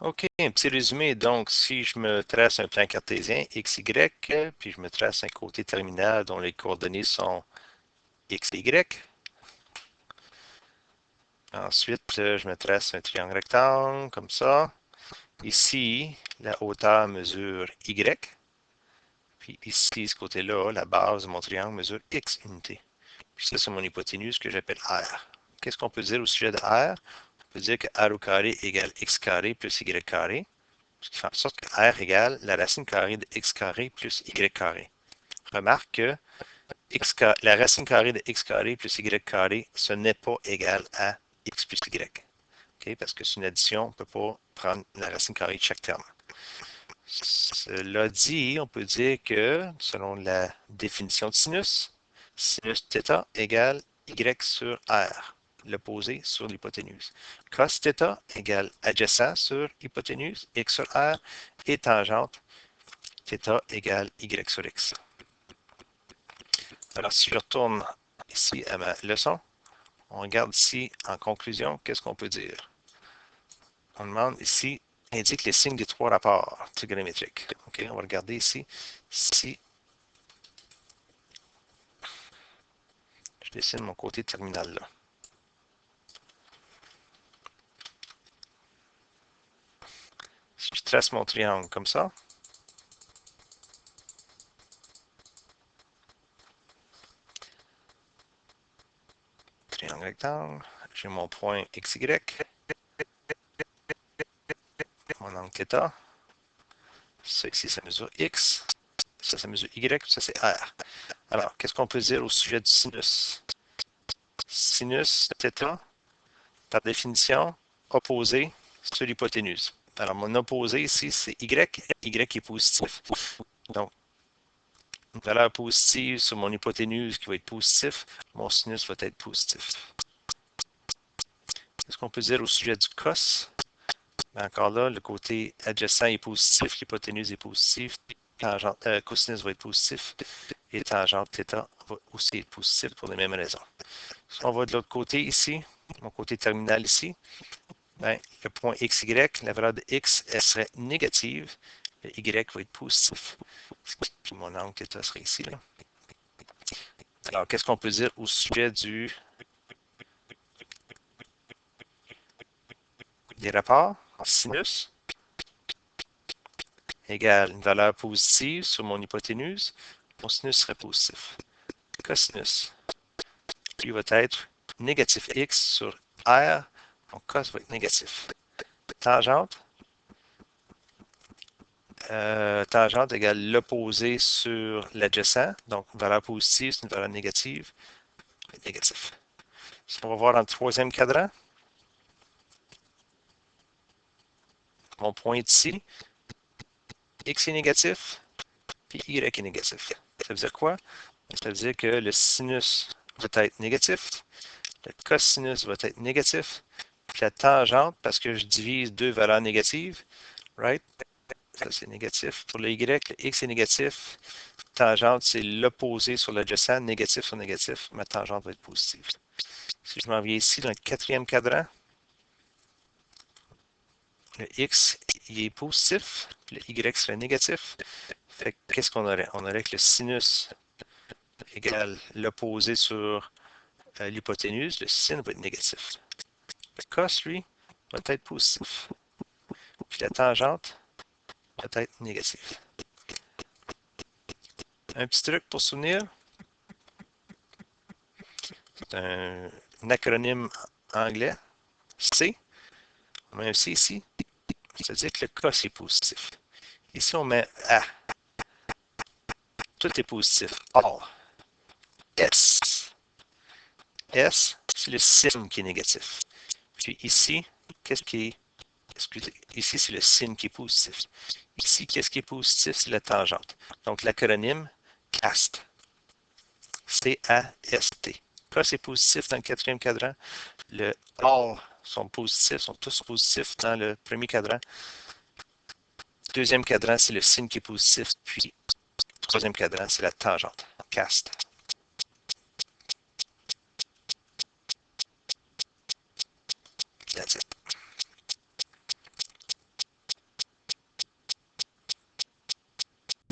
OK, un petit résumé. Donc, si je me trace un plan cartésien XY, puis je me trace un côté terminal dont les coordonnées sont XY. Ensuite, je me trace un triangle rectangle comme ça. Ici, la hauteur mesure Y. Puis ici, ce côté-là, la base de mon triangle mesure X unités. Puis ça, c'est mon hypoténuse que j'appelle R. Qu'est-ce qu'on peut dire au sujet de R? On peut dire que R au carré égale X carré plus Y carré. Ce qui fait en sorte que R égale la racine carrée de X carré plus Y carré. Remarque que la racine carrée de X carré plus Y carré, ce n'est pas égal à X plus Y. Okay? Parce que c'est une addition, on ne peut pas prendre la racine carrée de chaque terme. Cela dit, on peut dire que, selon la définition de sinus, sinus θ égale Y sur R, l'opposé sur l'hypoténuse. Cos θ égale adjacent sur hypoténuse, X sur R, et tangente, θ égale Y sur X. Alors, si je retourne ici à ma leçon, on regarde ici, en conclusion, qu'est-ce qu'on peut dire? On demande ici, indique les signes des trois rapports trigonométriques. OK, on va regarder ici. Si je dessine mon côté terminal là. Si je trace mon triangle comme ça, triangle rectangle, j'ai mon point XY, mon angle θ, ça ici, ça mesure X, ça mesure Y, ça c'est R. Alors, qu'est-ce qu'on peut dire au sujet du sinus? Sinus θ, par définition, opposé sur l'hypoténuse. Alors, mon opposé ici, c'est Y. Y est positif. Donc, une valeur positive sur mon hypoténuse qui va être positif, mon sinus va être positif. Qu'est-ce qu'on peut dire au sujet du cos? Ben encore là, le côté adjacent est positif, l'hypoténuse est positive, cosinus va être positif, et tangente θ va aussi être positif pour les mêmes raisons. Si on va de l'autre côté ici, mon côté terminal ici, ben, le point XY, la valeur de X, elle serait négative, le Y va être positif. Puis mon angle θ serait ici. Là. Alors, qu'est-ce qu'on peut dire au sujet des rapports en sinus égale une valeur positive sur mon hypoténuse, mon sinus serait positif. Cosinus, lui va être négatif X sur R, mon cos va être négatif. Tangente, tangente égale l'opposé sur l'adjacent, donc une valeur positive, c'est une valeur négative, négatif. On va voir dans le troisième cadran. Mon point est ici. X est négatif, puis Y est négatif. Ça veut dire quoi? Ça veut dire que le sinus va être négatif, le cosinus va être négatif, puis la tangente, parce que je divise deux valeurs négatives, right? Ça, c'est négatif. Pour le Y, le X est négatif. Tangente, c'est l'opposé sur l'adjacent, négatif sur négatif. Ma tangente va être positive. Si je m'en viens ici, dans le quatrième cadran, le X il est positif, puis le Y serait négatif. Fait qu'est-ce qu'on aurait? On aurait que le sinus égale l'opposé sur l'hypoténuse, le sin va être négatif. Le cos, lui, va être positif. Puis la tangente va être négative. Un petit truc pour se souvenir, c'est un acronyme anglais, C. On met un C ici, ça veut dire que le cos est positif. Ici, on met A. Tout est positif. All. S. S, c'est le sin qui est négatif. Puis ici, qu'est-ce qui est... Excusez, ici, c'est le sin qui est positif. Ici, qu'est-ce qui est positif? C'est la tangente. Donc, l'acronyme CAST. C-A-S-T. Cos est positif dans le quatrième cadran. Le all sont positifs, sont tous positifs dans le premier cadran. Deuxième cadran, c'est le sin qui est positif. Puis, troisième cadran, c'est la tangente. CAST. That's it.